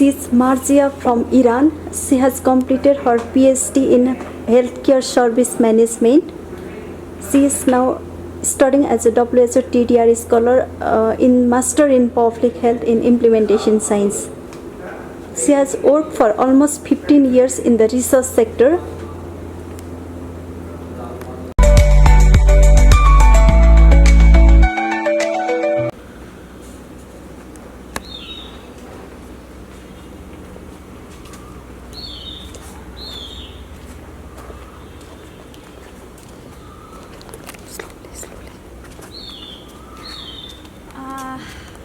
She is Marziyeh from Iran. She has completed her PhD in Healthcare Service Management. She is now studying as a WHO TDR Scholar in Master in Public Health in Implementation Science. She has worked for almost 15 years in the research sector.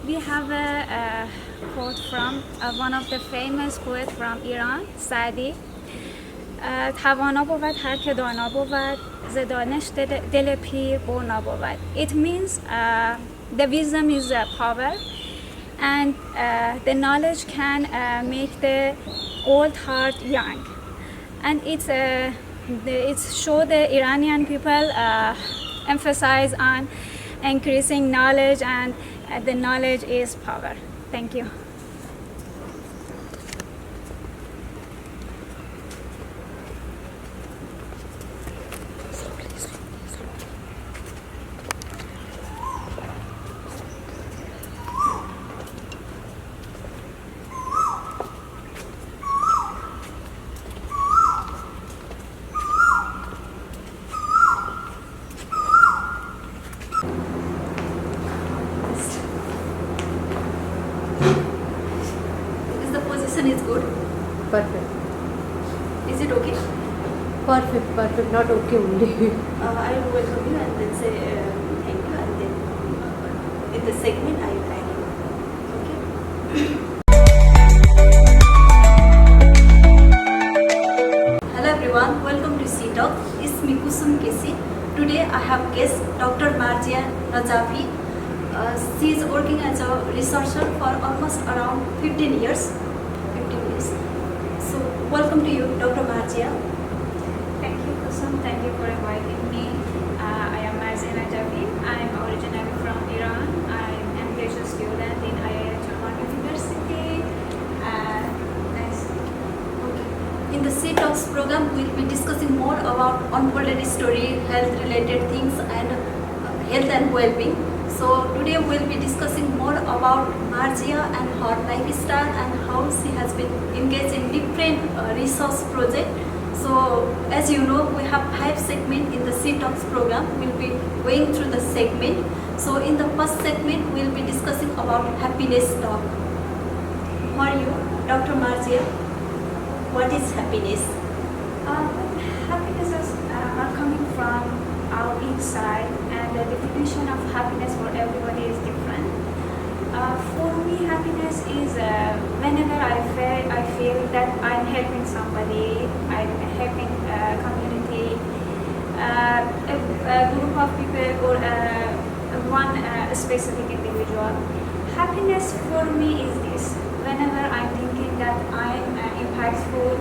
We have a quote from one of the famous poets from Iran, Sadi. توانا بود هر که دانا بود ز دانش دل پیر برنا بود. It means the wisdom is power, and the knowledge can make the old heart young. And it's show the Iranian people emphasize on increasing knowledge, and the knowledge is power. Thank you. Is good? Perfect. Is it okay? Perfect. Not okay only. I will welcome you and then say thank you, and then in the segment I will add you. Okay? Hello everyone, welcome to SHETALKS. It's me Kusum KC. Today I have guest Dr.Marziyeh Najafi. She is working as a researcher for almost around 15 years. So, welcome to you, Dr. Marziyeh. Thank you, Kusum. Thank you for inviting me. I am Marziyeh Najafi. I am originally from Iran. I am a PhD student in IIHMR University. Nice. Okay. In the SHETALKS program, we will be discussing more about unfolded story, health-related things, and health and well-being. So today we will be discussing more about Marziyeh and her lifestyle and how she has been engaged in different research projects. So as you know, we have 5 segments in the SHETALKS program. We will be going through the segment. So in the first segment, we will be discussing about happiness talk. For you, Dr. Marziyeh, what is happiness? Happiness are coming from our inside, and the definition of happiness for everybody is different. For me, happiness is whenever I feel that I'm helping somebody, I'm helping a community, a group of people, or one specific individual. Happiness for me is this: whenever I'm thinking that I'm impactful,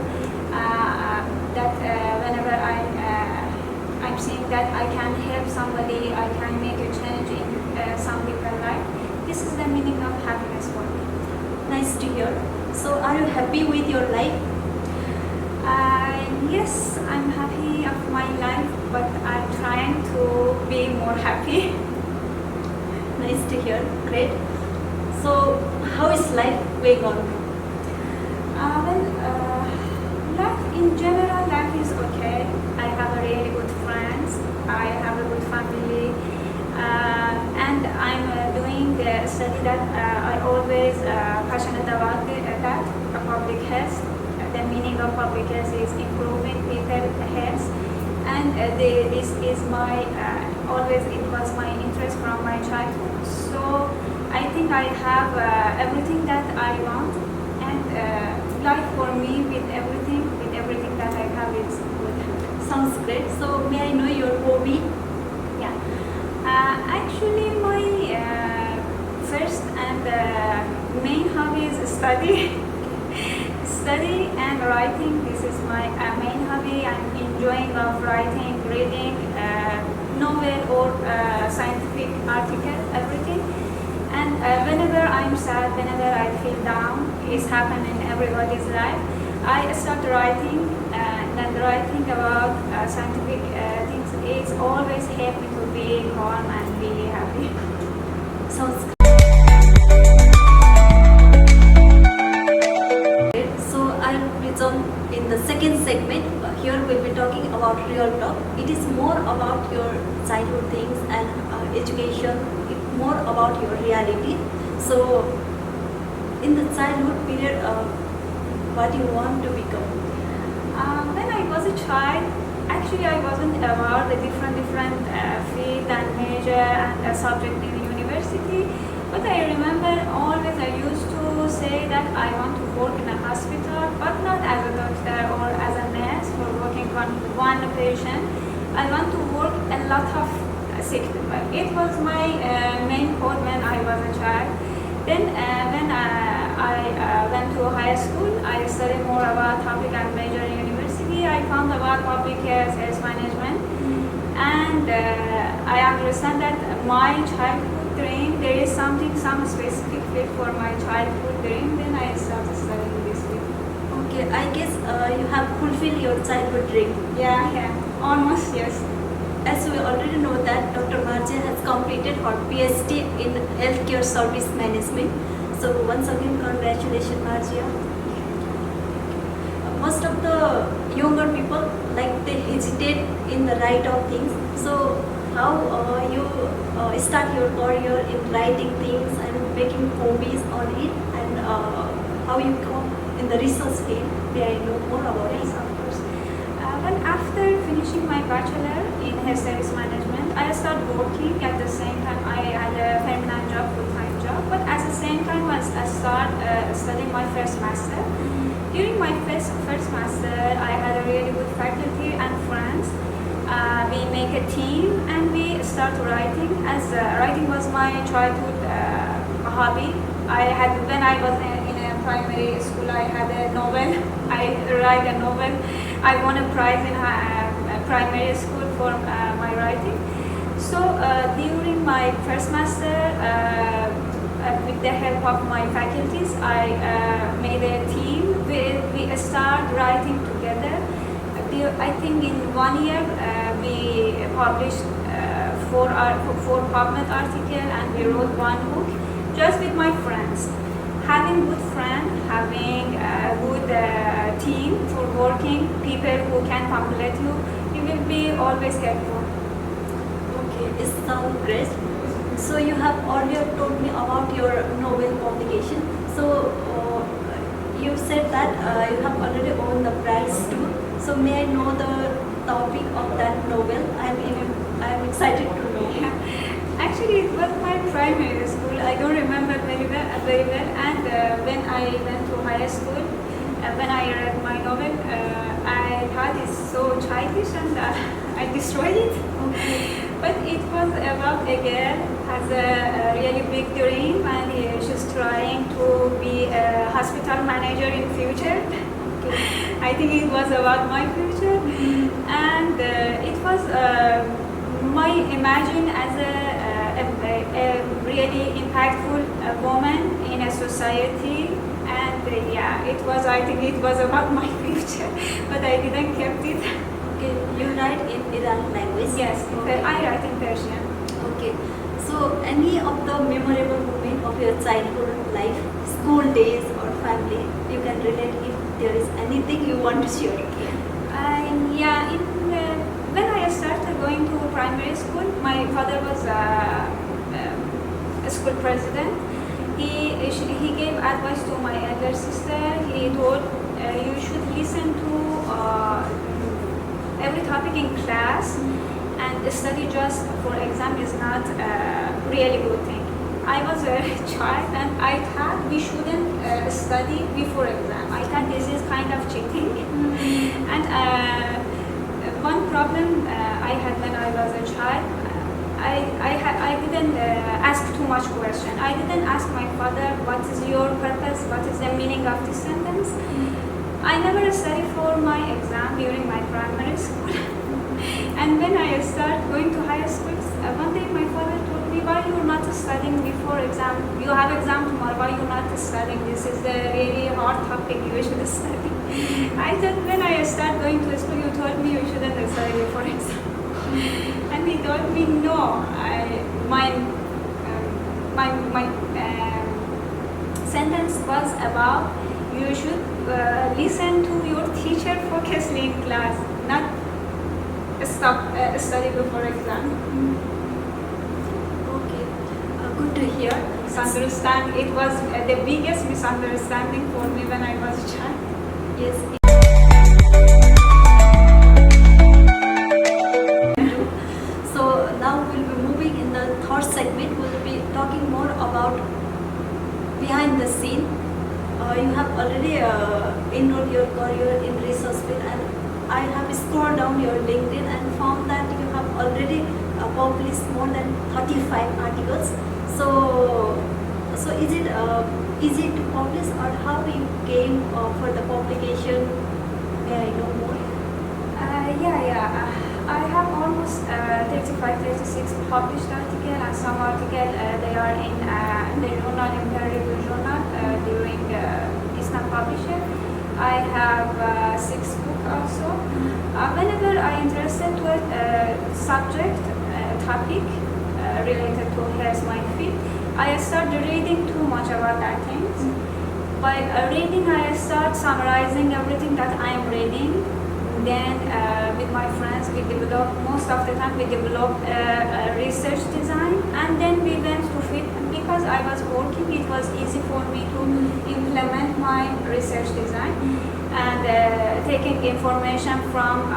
whenever I'm seeing that I can help somebody, I can make a change in some people's life. This is the meaning of happiness for me. Nice to hear. So are you happy with your life? Yes, I'm happy of my life, but I'm trying to be more happy. Nice to hear. Great. So how is life going on? Life in general, life is okay. I have a really good friends. I have a good family, and I'm doing the study that I always passionate about that public health. The meaning of public health is improving people's health, and this is my always it was my interest from my childhood. So I think I have everything that I want, and life for me with everything that I have is good. Sounds great. So may I know your hobby? Yeah. Actually, my first and main hobby is study. Study and writing. This is my main hobby. I'm enjoying of writing, reading novel or scientific article, everything. And whenever I'm sad, whenever I feel down, is happening in everybody's life. I start writing and writing about scientific things. It's always helped me to be calm and be happy. Sounds great. So I'll resume in the second segment. Here we'll be talking about real talk. It is more about your childhood things and education. It's more about your reality. So in the childhood period, what you want to become? When I was a child, actually I wasn't aware the different field and major and subject in university. But I remember always I used to say that I want to work in a hospital, but not as a doctor or as a nurse for working on one patient. I want to work a lot of sick people. It was my main goal when I was a child. Then when I went to high school, I studied more about topic and major in university. I found about public health, health management, and I understand that my childhood dream, there is some specific field for my childhood dream. Then I started studying this field. Okay, I guess you have fulfilled your childhood dream. Yeah, almost, yes. As we already know that Dr. Marziyeh has completed her PhD in Healthcare Service Management. So once again, congratulations, Marziyeh. Most of the younger people, like they hesitate in the write of things. So how you start your career in writing things and making hobbies on it, and how you come in the research field? May I know more about it? Yes, of course. When after finishing my bachelor in health service management, I started working at the same time. I had a permanent job, full-time job, but at the same time I started studying my first master. During my first master, I had a really good faculty and friends. We make a team and we start writing. As writing was my childhood hobby. When I was in a primary school, I had a novel. I write a novel. I won a prize in primary school for my writing. So during my first master, with the help of my faculties, I made a team. We start writing together. I think in 1 year we published four PubMed articles and we wrote one book just with my friends. Having good friends, having a good team for working, people who can complete you, you will be always helpful. Okay, it sounds great. So you have earlier told me about your novel publication. So you said that you have already won the prize too. So may I know the topic of that novel? I'm excited to know. Actually, it was my primary school. I don't remember very well. And when I went to high school, when I read my novel, I thought it's so childish and I destroyed it. Okay. But it was about a girl has a really big dream and she's trying to be a hospital manager in future. Okay. I think it was about my future, and it was my imagine as a really impactful woman in a society, and I think it was about my future, but I didn't kept it. Okay, you write in Iran language? Yes, okay. I write in Persian. Okay, so any of the memorable moment of your childhood life, school days or family, you can relate if there is anything you want to share? When I started going to primary school, my father was a school president. He gave advice to my elder sister. He told you should listen to every topic in class, and study just for exam is not a really good thing. I was a child and I thought we shouldn't study before exam. I thought this is kind of cheating. And one problem I had when I was a child, I didn't ask too much question. I didn't ask my father, what is your purpose, what is the meaning of this sentence. I never studied for my exam during my primary school. And when I started going to high school, one day my father told me, why you're not studying before exam? You have exam tomorrow, why you're not studying? This is a really more topic you should study. I thought when I start going to school, you told me you shouldn't study for exam. And he told me no. My sentence was about you should listen to your teacher focusly in class, not stop study before exam. Okay, good to hear. Misunderstand. It was the biggest misunderstanding for me when I was a child. Yes. So now we'll be moving in the third segment. We'll be talking more about behind the scene. You have already enrolled your career in research field, and I have scrolled down your LinkedIn and found that you have already published more than 35 articles. So is it easy to publish, or how you came for the publication? May I know more? I have almost 35, 36 published articles, and some articles they are in the journal, in peer review journal during Islam publisher. I have 6 books also. Whenever I interested to a subject, topic related to health, my field, I start reading too much about that things. By reading, I start summarizing everything that I am reading. Then with my friends, we develop, most of the time we develop research design, and then we went to fit. Because I was working, it was easy for me to implement my research design and taking information from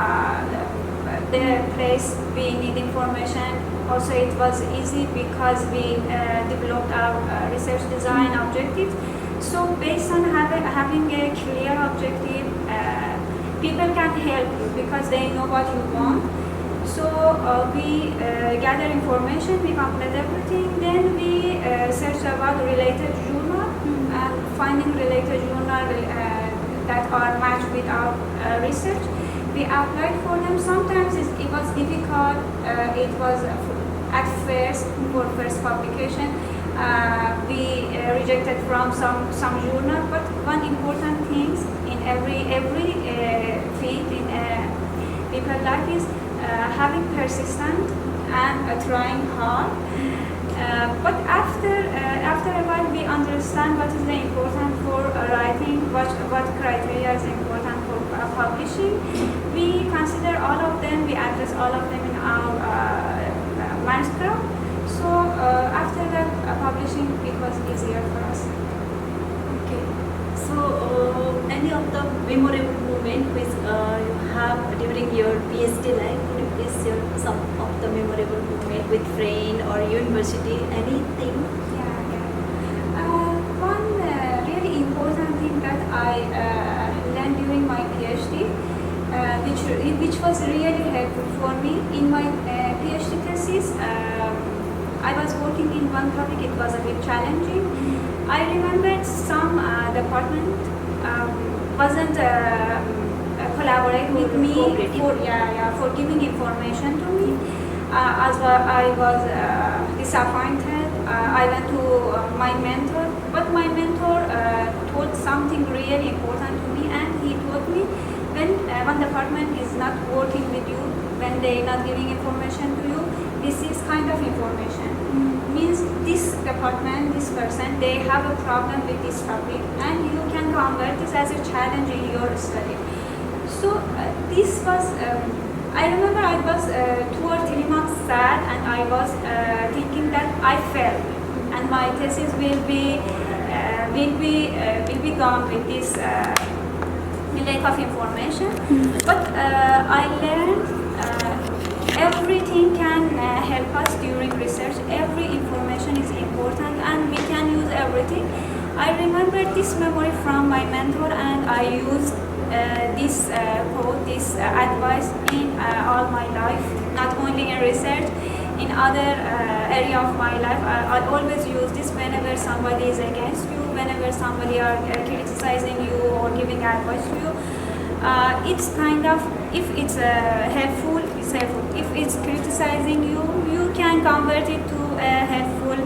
the place we need information. Also, it was easy because we developed our research design objectives. So based on having a clear objective, people can help you because they know what you want. So we gather information, we complete everything, then we search about related journal and finding related journal that are matched with our research. We applied for them. Sometimes it was difficult. It was at first for first publication. We rejected from some journal, but one important thing in every field in people life is having persistent and trying hard. But after a while, we understand what is the important for writing, what criteria is important for publishing. We consider all of them, we address all of them in our manuscript. So after that, publishing it was easier for us. Okay. So any of the memorable moments which you have during your PhD life, could you please share some of the memorable moments with friend or university, anything? One really important thing that I learned during my PhD, which was really helpful for me in my PhD thesis. I was working in one topic, it was a bit challenging. I remembered some department wasn't collaborating with me for giving information to me. As well, I was disappointed. I went to my mentor, but my mentor told something really important to me, and he told me when one department is not working with you, when they are not giving information to you, this is kind of information. Means this department, this person, they have a problem with this topic, and you can convert this as a challenge in your study. So this was, I remember I was 2 or 3 months sad, and I was thinking that I failed, and my thesis will be gone with this lack of information. But I learned everything can help us during research. Every information is important, and we can use everything. I remember this memory from my mentor, and I used this quote, this advice in all my life, not only in research, in other area of my life. I always use this whenever somebody is against you, whenever somebody are criticizing you or giving advice to you. It's kind of, if it's helpful, it's helpful. If it's criticizing you, you can convert it to a helpful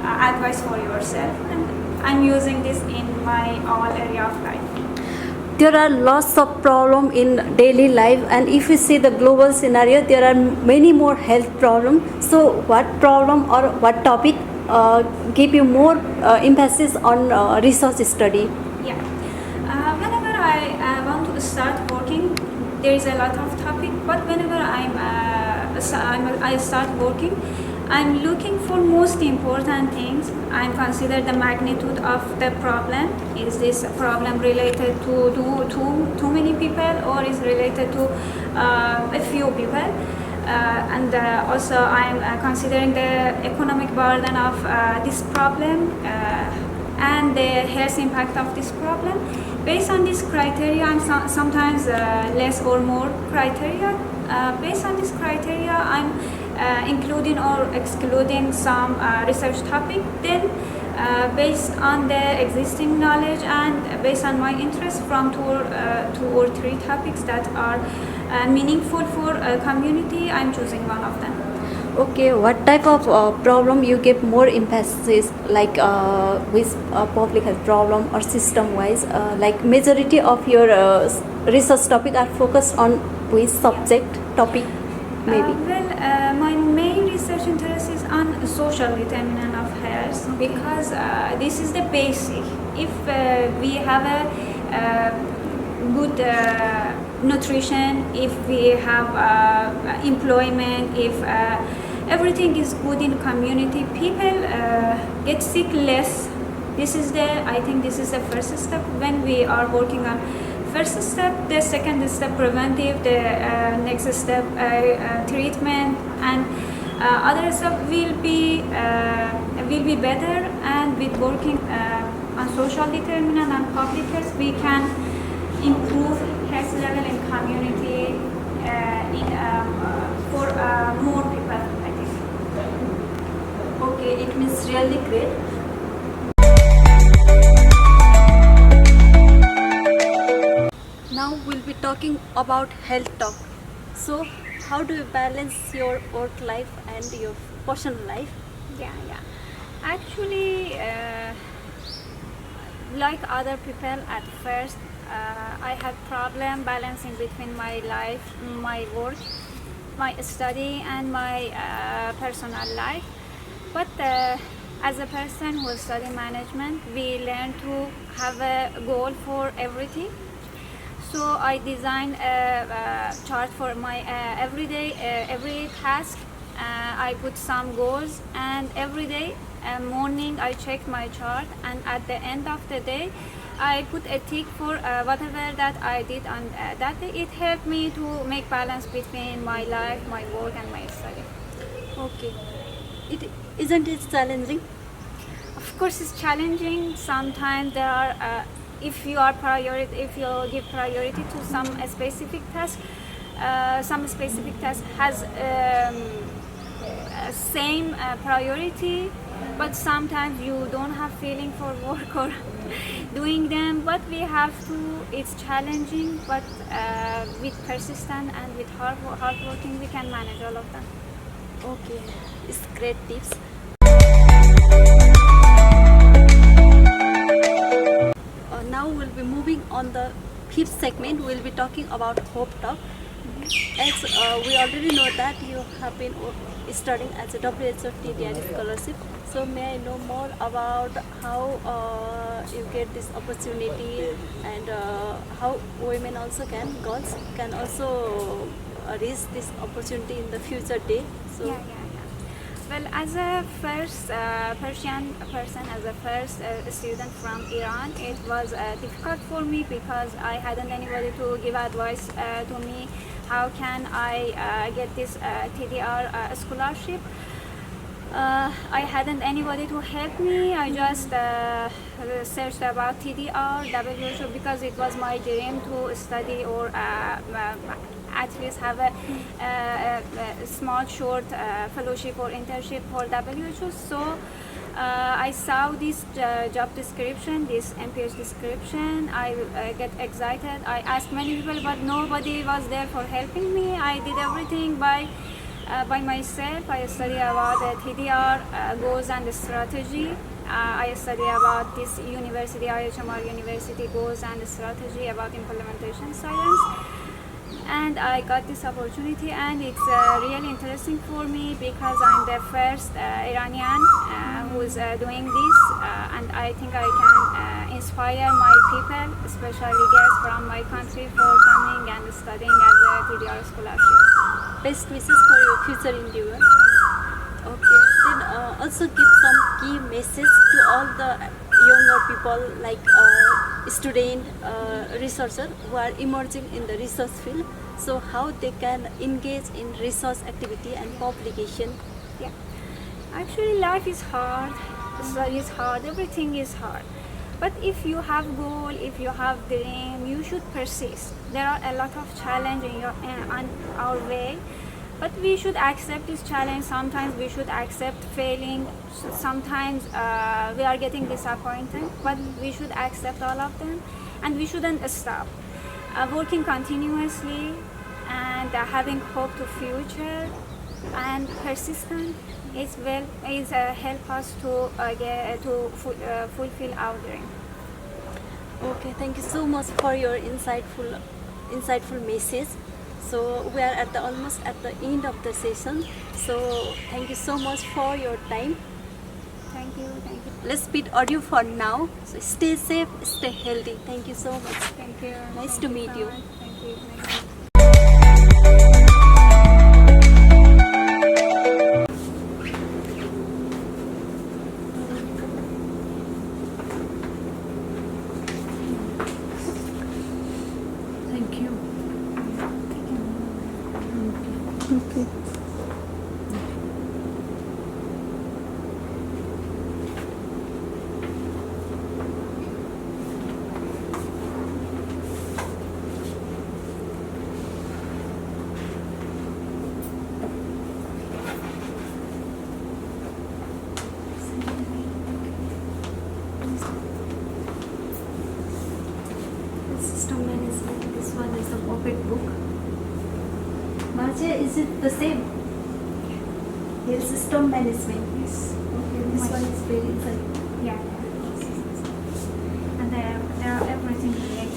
advice for yourself. And I'm using this in my all area of life. There are lots of problems in daily life, and if you see the global scenario, there are many more health problems. So what problem or what topic give you more emphasis on research study? Yeah. Whenever I want to start working, there is a lot of topic, but whenever I start working, I'm looking for most important things. I'm consider the magnitude of the problem. Is this problem related to too many people, or is related to a few people? And also I'm considering the economic burden of this problem and the health impact of this problem. Based on this criteria, and sometimes less or more criteria, based on this criteria, I'm including or excluding some research topic. Then based on the existing knowledge and based on my interest from two or three topics that are meaningful for a community, I'm choosing one of them. Okay, what type of problem you give more emphasis, like with public health problem or system wise? Like majority of your research topic are focused on which subject topic, maybe? My main research interest is on social determinant of health because this is the basic. If we have a good nutrition, if we have employment, if everything is good in community, people get sick less. I think this is the first step when we are working on first step. The second step preventive, the next step treatment, and other step will be better. And with working on social determinant and public health, we can improve health level in community for more people, I think. Okay, it means really great. Now we'll be talking about health talk. So how do you balance your work life and your personal life? Yeah. Actually, like other people at first, I had problem balancing between my life, my work, my study, and my personal life. But as a person who study management, we learn to have a goal for everything. So I designed a chart for my every task. I put some goals, and every day morning I checked my chart, and at the end of the day I put a tick for whatever that I did on that day. It helped me to make balance between my life, my work, and my study. Okay. Isn't it challenging? Of course, it's challenging. Sometimes there are, if you give priority to some specific task has same priority, but sometimes you don't have feeling for work or doing them. But we have to. It's challenging, but with persistence and with hard working, we can manage all of them. Okay, it's great tips. Now we'll be moving on the fifth segment. We'll be talking about Hope Talk. As we already know that you have been studying as a WHO TDR Scholarship. So may I know more about how you get this opportunity, and how women also girls can also reach this opportunity in the future day. So Yeah. Well, as a first Persian person, as a first student from Iran, it was difficult for me because I hadn't anybody to give advice to me. How can I get this TDR scholarship? I hadn't anybody to help me. I just searched about TDR, WHO, because it was my dream to study or at least have a small short fellowship or internship for WHO. So I saw this job description, this MPH description. I get excited. I asked many people, but nobody was there for helping me. I did everything by myself. I studied about the TDR goals and the strategy. I study about this university, IIHMR University goals and strategy about implementation science. And I got this opportunity, and it's really interesting for me because I'm the first Iranian who's doing this, and I think I can inspire my people, especially girls from my country, for coming and studying as a TDR scholarship. Best wishes for your future endeavor. Okay, then also give some key message to all the younger people like student, researcher who are emerging in the research field. So how they can engage in research activity and publication. Yeah, actually life is hard, study is hard, everything is hard. But if you have goal, if you have dream, you should persist. There are a lot of challenge on our way, but we should accept this challenge. Sometimes we should accept failing. Sometimes we are getting disappointed, but we should accept all of them, and we shouldn't stop. Working continuously and having hope to future and persistent is help us to fulfill our dream. Okay, thank you so much for your insightful message. So we are almost at the end of the session. So thank you so much for your time. Thank you. Let's bid adieu for now. So stay safe, stay healthy. Thank you so much. Thank you. Nice Thank to you meet so you. much. Thank you. Thank you. Okay. System management. This one is a pocket book. Marziyeh, is it the same? Here's system management. Yes. Okay, this one is very inside. Yeah. And there are everything related